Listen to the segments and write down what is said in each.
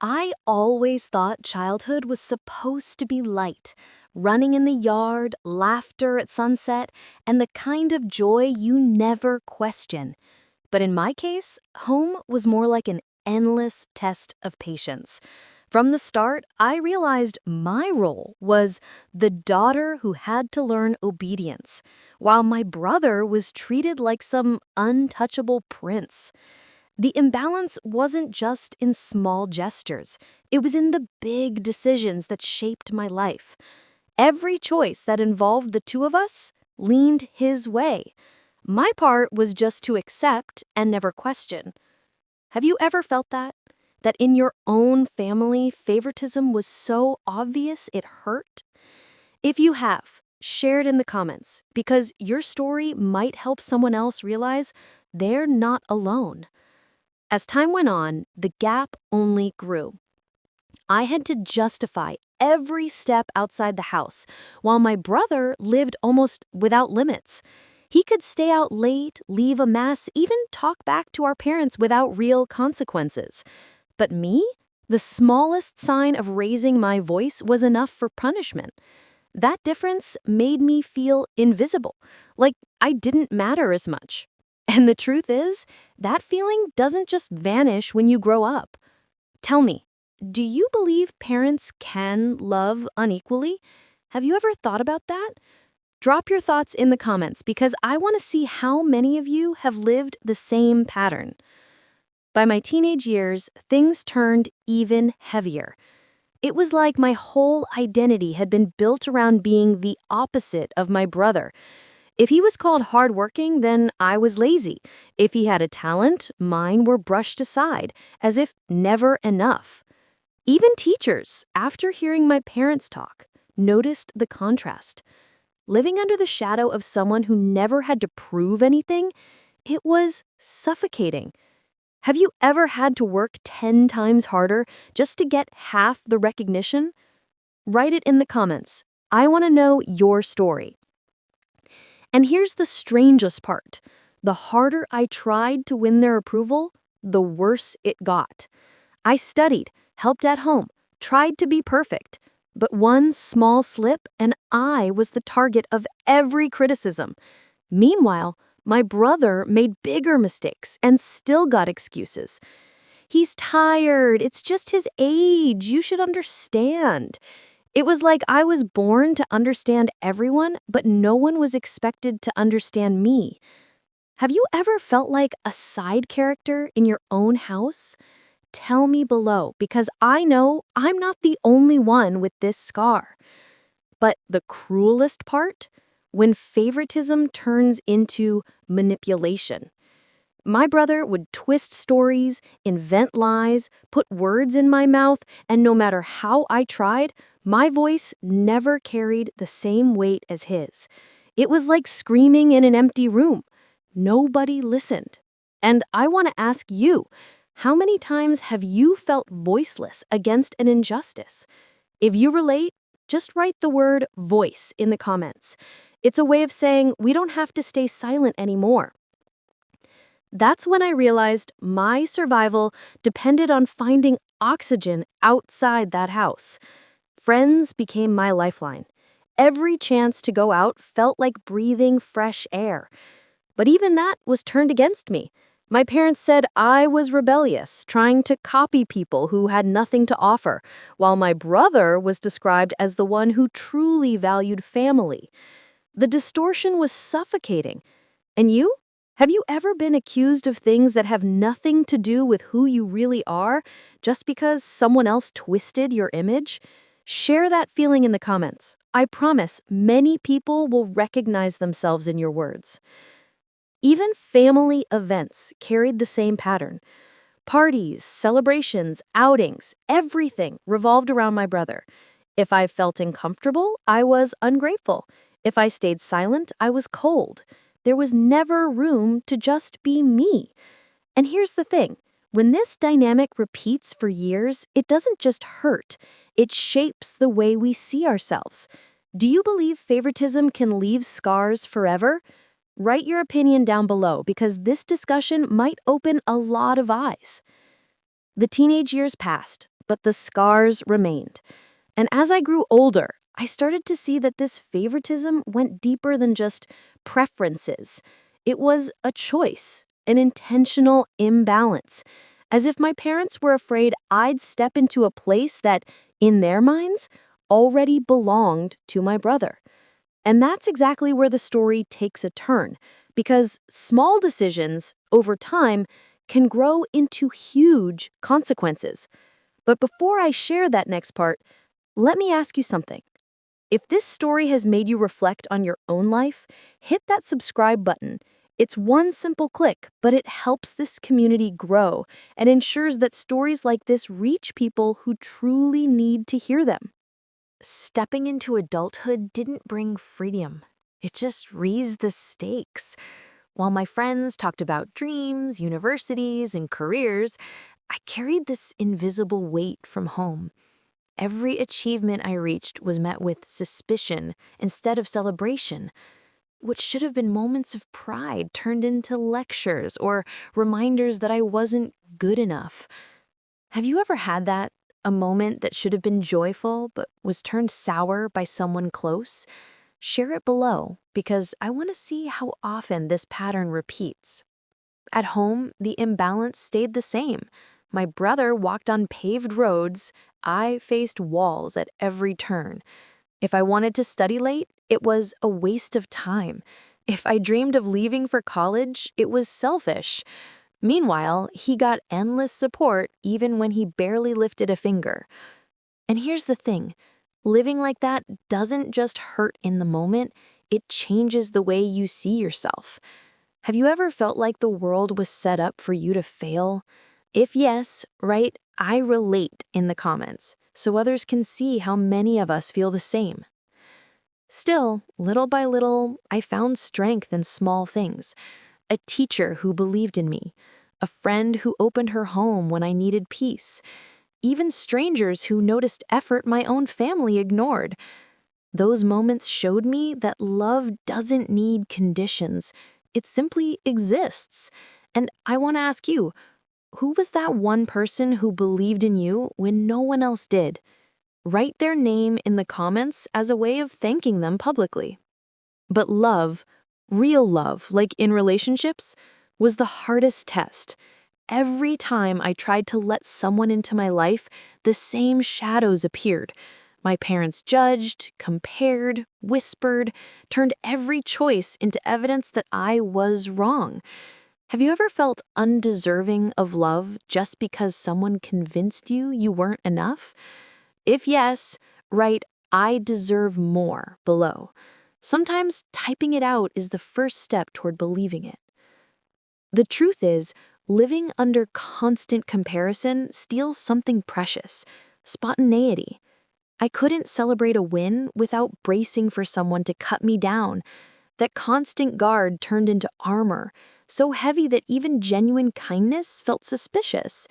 I always thought childhood was supposed to be light, running in the yard, laughter at sunset, and the kind of joy you never question. But in my case, home was more like an endless test of patience. From the start, I realized my role was the daughter who had to learn obedience, while my brother was treated like some untouchable prince. The imbalance wasn't just in small gestures, it was in the big decisions that shaped my life. Every choice that involved the two of us leaned his way. My part was just to accept and never question. Have you ever felt that? That in your own family, favoritism was so obvious it hurt? If you have, share it in the comments because your story might help someone else realize they're not alone. As time went on, the gap only grew. I had to justify every step outside the house, while my brother lived almost without limits. He could stay out late, leave a mess, even talk back to our parents without real consequences. But me? The smallest sign of raising my voice was enough for punishment. That difference made me feel invisible, like I didn't matter as much. And the truth is, that feeling doesn't just vanish when you grow up. Tell me, do you believe parents can love unequally? Have you ever thought about that? Drop your thoughts in the comments because I want to see how many of you have lived the same pattern. By my teenage years, things turned even heavier. It was like my whole identity had been built around being the opposite of my brother. If he was called hardworking, then I was lazy. If he had a talent, mine were brushed aside, as if never enough. Even teachers, after hearing my parents talk, noticed the contrast. Living under the shadow of someone who never had to prove anything, it was suffocating. Have you ever had to work 10 times harder just to get half the recognition? Write it in the comments. I want to know your story. And here's the strangest part. The harder I tried to win their approval, the worse it got. I studied, helped at home, tried to be perfect. But one small slip and I was the target of every criticism. Meanwhile, my brother made bigger mistakes and still got excuses. He's tired, it's just his age, you should understand. It was like I was born to understand everyone, but no one was expected to understand me. Have you ever felt like a side character in your own house? Tell me below, because I know I'm not the only one with this scar. But the cruelest part? When favoritism turns into manipulation. My brother would twist stories, invent lies, put words in my mouth, and no matter how I tried, my voice never carried the same weight as his. It was like screaming in an empty room. Nobody listened. And I want to ask you, how many times have you felt voiceless against an injustice? If you relate, just write the word voice in the comments. It's a way of saying we don't have to stay silent anymore. That's when I realized my survival depended on finding oxygen outside that house. Friends became my lifeline. Every chance to go out felt like breathing fresh air. But even that was turned against me. My parents said I was rebellious, trying to copy people who had nothing to offer, while my brother was described as the one who truly valued family. The distortion was suffocating. And you? Have you ever been accused of things that have nothing to do with who you really are, just because someone else twisted your image? Share that feeling in the comments. I promise many people will recognize themselves in your words. Even family events carried the same pattern. Parties, celebrations, outings, everything revolved around my brother. If I felt uncomfortable, I was ungrateful. If I stayed silent, I was cold. There was never room to just be me. And here's the thing. When this dynamic repeats for years, it doesn't just hurt. It shapes the way we see ourselves. Do you believe favoritism can leave scars forever? Write your opinion down below because this discussion might open a lot of eyes. The teenage years passed. but the scars remained. And as I grew older, I started to see that this favoritism went deeper than just preferences. It was a choice, an intentional imbalance, as if my parents were afraid I'd step into a place that, in their minds, already belonged to my brother. And that's exactly where the story takes a turn, because small decisions, over time, can grow into huge consequences. But before I share that next part, let me ask you something. If this story has made you reflect on your own life, hit that subscribe button. It's one simple click, but it helps this community grow and ensures that stories like this reach people who truly need to hear them. Stepping into adulthood didn't bring freedom. It just raised the stakes. While my friends talked about dreams, universities, and careers, I carried this invisible weight from home. Every achievement I reached was met with suspicion instead of celebration. What should have been moments of pride turned into lectures or reminders that I wasn't good enough. Have you ever had that? A moment that should have been joyful but was turned sour by someone close? Share it below because I want to see how often this pattern repeats. At home, the imbalance stayed the same. My brother walked on paved roads. I faced walls at every turn. If I wanted to study late, it was a waste of time. If I dreamed of leaving for college, it was selfish. Meanwhile, he got endless support even when he barely lifted a finger. And here's the thing, living like that doesn't just hurt in the moment, it changes the way you see yourself. Have you ever felt like the world was set up for you to fail? If yes, write "I relate" in the comments so others can see how many of us feel the same. Still, little by little, I found strength in small things. A teacher who believed in me, a friend who opened her home when I needed peace, even strangers who noticed effort my own family ignored. Those moments showed me that love doesn't need conditions. It simply exists. And I want to ask you, who was that one person who believed in you when no one else did? Write their name in the comments as a way of thanking them publicly. But love, real love, like in relationships, was the hardest test. Every time I tried to let someone into my life, the same shadows appeared. My parents judged, compared, whispered, turned every choice into evidence that I was wrong. Have you ever felt undeserving of love just because someone convinced you you weren't enough? If yes, write "I deserve more" below. Sometimes typing it out is the first step toward believing it. The truth is, living under constant comparison steals something precious: spontaneity. I couldn't celebrate a win without bracing for someone to cut me down. That constant guard turned into armor, so heavy that even genuine kindness felt suspicious.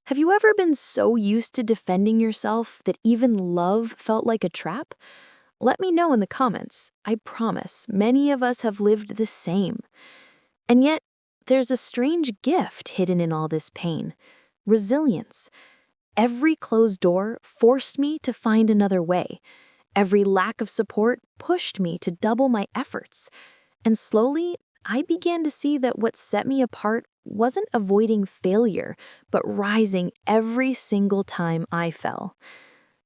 Have you ever been so used to defending yourself that even love felt like a trap? Let me know in the comments. I promise many of us have lived the same. And yet, there's a strange gift hidden in all this pain: resilience. Every closed door forced me to find another way. Every lack of support pushed me to double my efforts. And slowly, I began to see that what set me apart wasn't avoiding failure, but rising every single time I fell.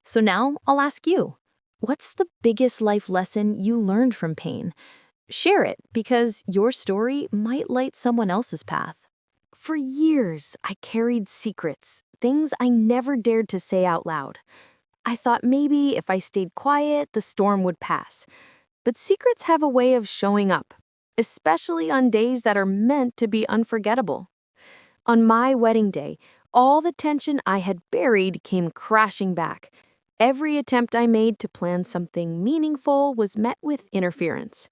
So now I'll ask you, what's the biggest life lesson you learned from pain? Share it because your story might light someone else's path. For years, I carried secrets, things I never dared to say out loud. I thought maybe if I stayed quiet, the storm would pass. But secrets have a way of showing up, especially on days that are meant to be unforgettable. On my wedding day, all the tension I had buried came crashing back. Every attempt I made to plan something meaningful was met with interference.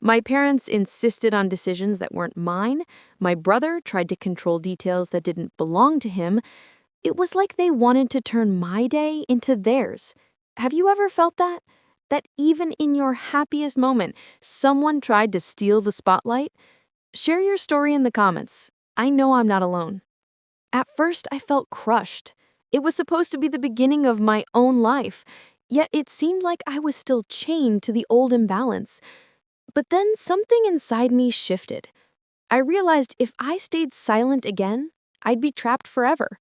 My parents insisted on decisions that weren't mine. My brother tried to control details that didn't belong to him. It was like they wanted to turn my day into theirs. Have you ever felt that? That even in your happiest moment, someone tried to steal the spotlight? Share your story in the comments. I know I'm not alone. At first, I felt crushed. It was supposed to be the beginning of my own life, yet it seemed like I was still chained to the old imbalance. But then something inside me shifted. I realized if I stayed silent again, I'd be trapped forever.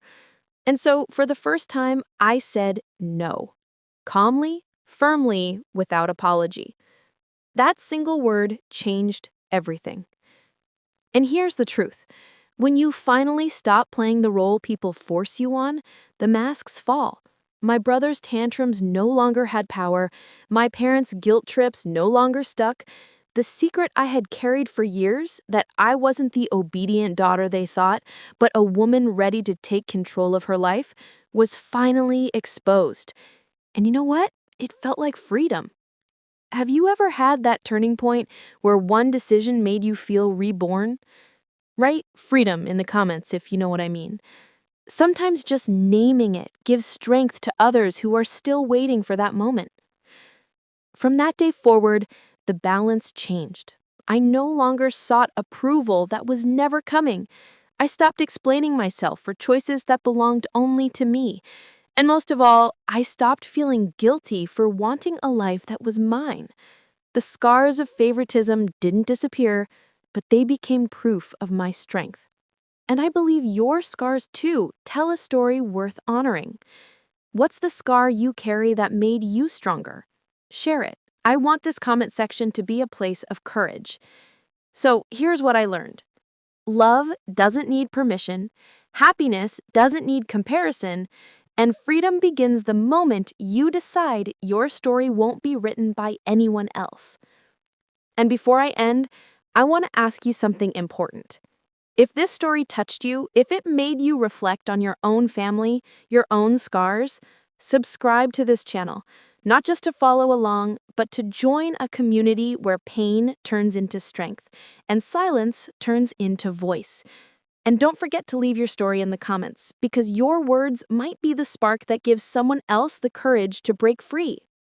And so, for the first time, I said no. Calmly, firmly, without apology. That single word changed everything. And here's the truth. When you finally stop playing the role people force you on, the masks fall. My brother's tantrums no longer had power. My parents' guilt trips no longer stuck. The secret I had carried for years, that I wasn't the obedient daughter they thought, but a woman ready to take control of her life, was finally exposed. And you know what? It felt like freedom. Have you ever had that turning point where one decision made you feel reborn? Write freedom in the comments if you know what I mean. Sometimes just naming it gives strength to others who are still waiting for that moment. From that day forward, the balance changed. I no longer sought approval that was never coming. I stopped explaining myself for choices that belonged only to me. And most of all, I stopped feeling guilty for wanting a life that was mine. The scars of favoritism didn't disappear, but they became proof of my strength. And I believe your scars, too, tell a story worth honoring. What's the scar you carry that made you stronger? Share it. I want this comment section to be a place of courage. So here's what I learned. Love doesn't need permission, happiness doesn't need comparison, and freedom begins the moment you decide your story won't be written by anyone else. And before I end, I want to ask you something important. If this story touched you, if it made you reflect on your own family, your own scars, subscribe to this channel, not just to follow along, but to join a community where pain turns into strength and silence turns into voice. And don't forget to leave your story in the comments, because your words might be the spark that gives someone else the courage to break free.